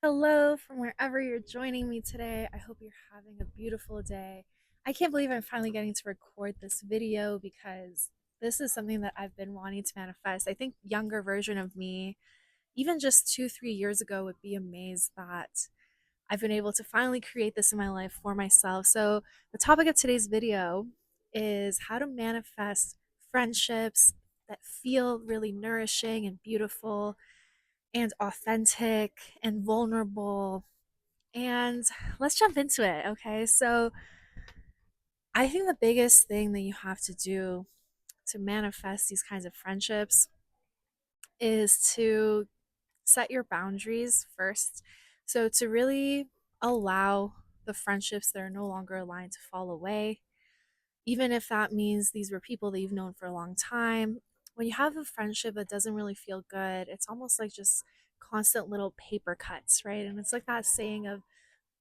Hello from wherever you're joining me today. I hope you're having a beautiful day. I can't believe I'm finally getting to record this video because this is something that I've been wanting to manifest. I think younger version of me, even just 2, 3 years ago, would be amazed that I've been able to finally create this in my life for myself. So the topic of today's video is how to manifest friendships that feel really nourishing and beautiful and authentic and vulnerable. And let's jump into it. Okay. So, I think the biggest thing that you have to do to manifest these kinds of friendships is to set your boundaries first. So, to really allow the friendships that are no longer aligned to fall away, even if that means these were people that you've known for a long time. When you have a friendship that doesn't really feel good, it's almost like just constant little paper cuts, right? And it's like that saying of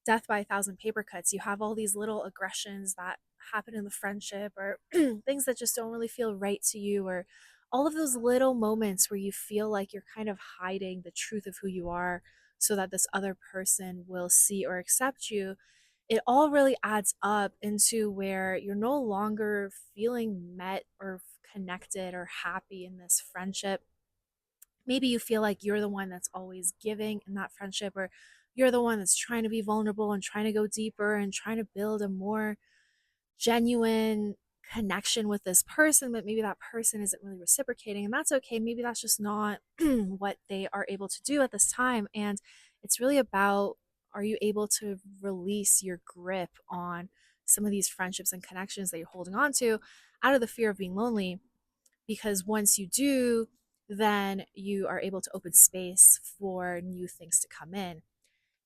death by a thousand paper cuts. You have all these little aggressions that happen in the friendship, or things that just don't really feel right to you, or all of those little moments where you feel like you're kind of hiding the truth of who you are so that this other person will see or accept you. It all really adds up into where you're no longer feeling met or connected or happy in this friendship. Maybe you feel like you're the one that's always giving in that friendship, or you're the one that's trying to be vulnerable and trying to go deeper and trying to build a more genuine connection with this person, but maybe that person isn't really reciprocating, and that's okay. Maybe that's just not what they are able to do at this time. And it's really about, are you able to release your grip on some of these friendships and connections that you're holding on to out of the fear of being lonely? Because once you do, then you are able to open space for new things to come in,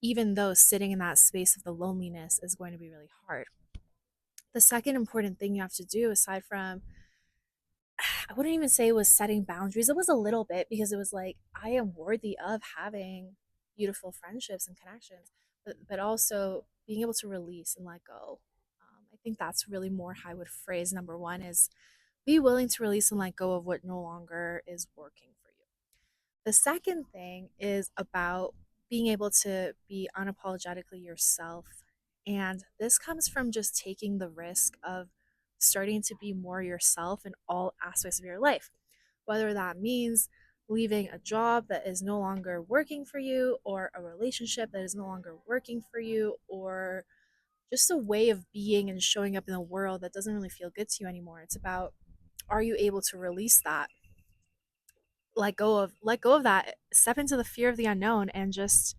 even though sitting in that space of the loneliness is going to be really hard. The second important thing you have to do, aside from, I wouldn't even say it was setting boundaries, it was a little bit, because it was like, I am worthy of having beautiful friendships and connections, but also being able to release and let go. I think that's really more how I would phrase number one is be willing to release and let go of what no longer is working for you. The second thing is about being able to be unapologetically yourself. And this comes from just taking the risk of starting to be more yourself in all aspects of your life, whether that means leaving a job that is no longer working for you, or a relationship that is no longer working for you, or just a way of being and showing up in the world that doesn't really feel good to you anymore. It's about, are you able to release that, let go of that, step into the fear of the unknown, and just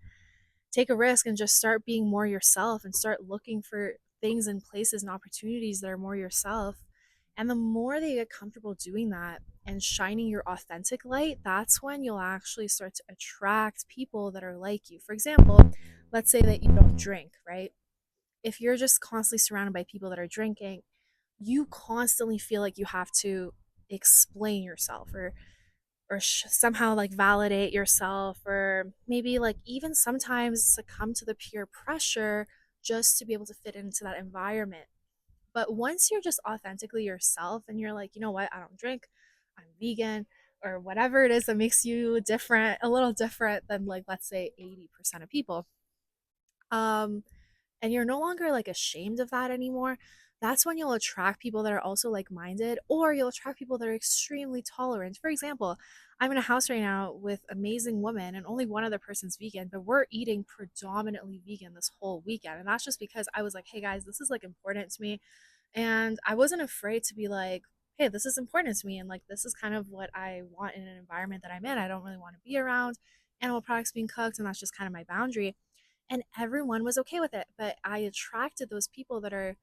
take a risk and just start being more yourself and start looking for things and places and opportunities that are more yourself. And the more that you get comfortable doing that and shining your authentic light, that's when you'll actually start to attract people that are like you. For example, let's say that you don't drink, right? If you're just constantly surrounded by people that are drinking, you constantly feel like you have to explain yourself, or somehow like validate yourself, or maybe like even sometimes succumb to the peer pressure just to be able to fit into that environment. But once you're just authentically yourself and you're like, you know what, I don't drink, I'm vegan, or whatever it is that makes you different, a little different than, like, let's say 80% of people, um and you're no longer like ashamed of that anymore, that's when you'll attract people that are also like minded, or you'll attract people that are extremely tolerant. For example, I'm in a house right now with amazing women, and only one other person's vegan, but we're eating predominantly vegan this whole weekend. And that's just because I was like, hey guys, this is like important to me. And I wasn't afraid to be like, hey, this is important to me. And like, this is kind of what I want in an environment that I'm in. I don't really want to be around animal products being cooked. And that's just kind of my boundary, and everyone was okay with it. But I attracted those people that are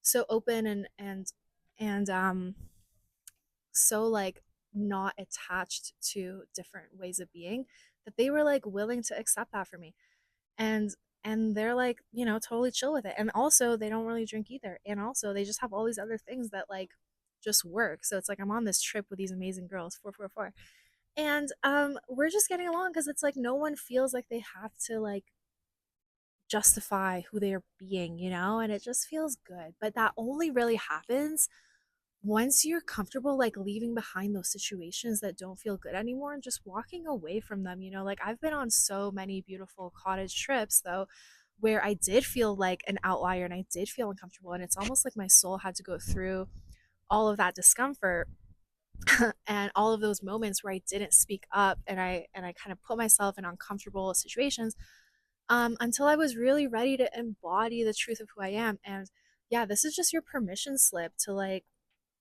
so open and so like not attached to different ways of being, that they were like willing to accept that for me. And and they're like, totally chill with it, and also they don't really drink either, and also they just have all these other things that like just work. So it's like I'm on this trip with these amazing girls, 444, and we're just getting along because it's like no one feels like they have to like justify who they are being, and it just feels good. But that only really happens once you're comfortable like leaving behind those situations that don't feel good anymore and just walking away from them, like I've been on so many beautiful cottage trips though where I did feel like an outlier and I did feel uncomfortable, and it's almost like my soul had to go through all of that discomfort and all of those moments where I didn't speak up, and I kind of put myself in uncomfortable situations until I was really ready to embody the truth of who I am. And yeah, this is just your permission slip to like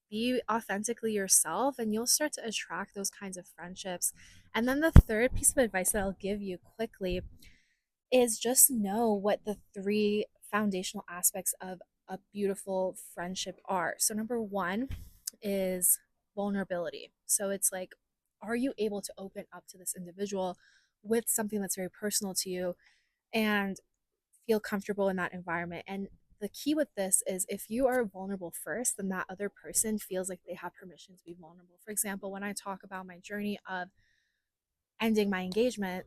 be authentically yourself, and you'll start to attract those kinds of friendships. And then the third piece of advice that I'll give you quickly is just know what the three foundational aspects of a beautiful friendship are. So, number one is vulnerability. So, it's like, are you able to open up to this individual with something that's very personal to you and feel comfortable in that environment? And the key with this is if you are vulnerable first, then that other person feels like they have permission to be vulnerable. For example, when I talk about my journey of ending my engagement,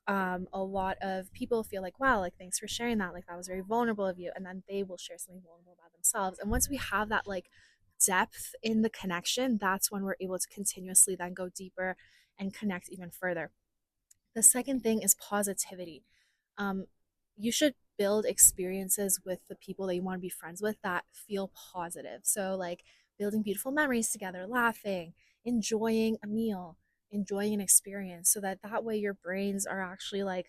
a lot of people feel like, wow, like thanks for sharing that. Like that was very vulnerable of you. And then they will share something vulnerable about themselves. And once we have that like depth in the connection, that's when we're able to continuously then go deeper and connect even further. The second thing is positivity. Um, you should build experiences with the people that you want to be friends with that feel positive. So, like building beautiful memories together, laughing, enjoying a meal, enjoying an experience, so that that way your brains are actually like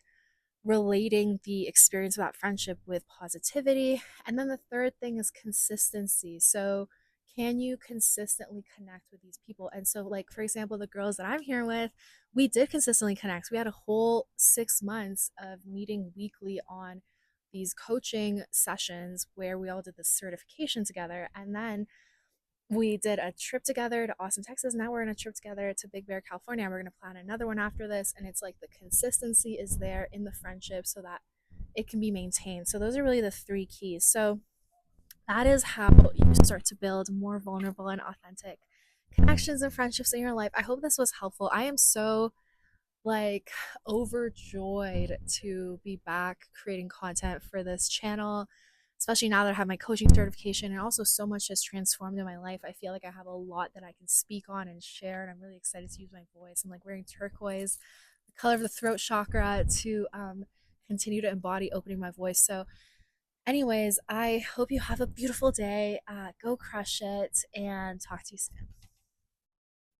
relating the experience of that friendship with positivity. And then the third thing is consistency. So, can you consistently connect with these people? And so, like, for example, the girls that I'm here with, we did consistently connect. We had a whole 6 months of meeting weekly on these coaching sessions where we all did this certification together. And then we did a trip together to Austin, Texas. Now we're in a trip together to Big Bear, California. And we're going to plan another one after this. And it's like the consistency is there in the friendship so that it can be maintained. So those are really the three keys. So that is how you start to build more vulnerable and authentic connections and friendships in your life. I hope this was helpful. I am so like overjoyed to be back creating content for this channel, especially now that I have my coaching certification, and also so much has transformed in my life. I feel like I have a lot that I can speak on and share, and I'm really excited to use my voice. I'm like wearing turquoise, the color of the throat chakra, to continue to embody opening my voice. So anyways, I hope you have a beautiful day. Go crush it, and talk to you soon.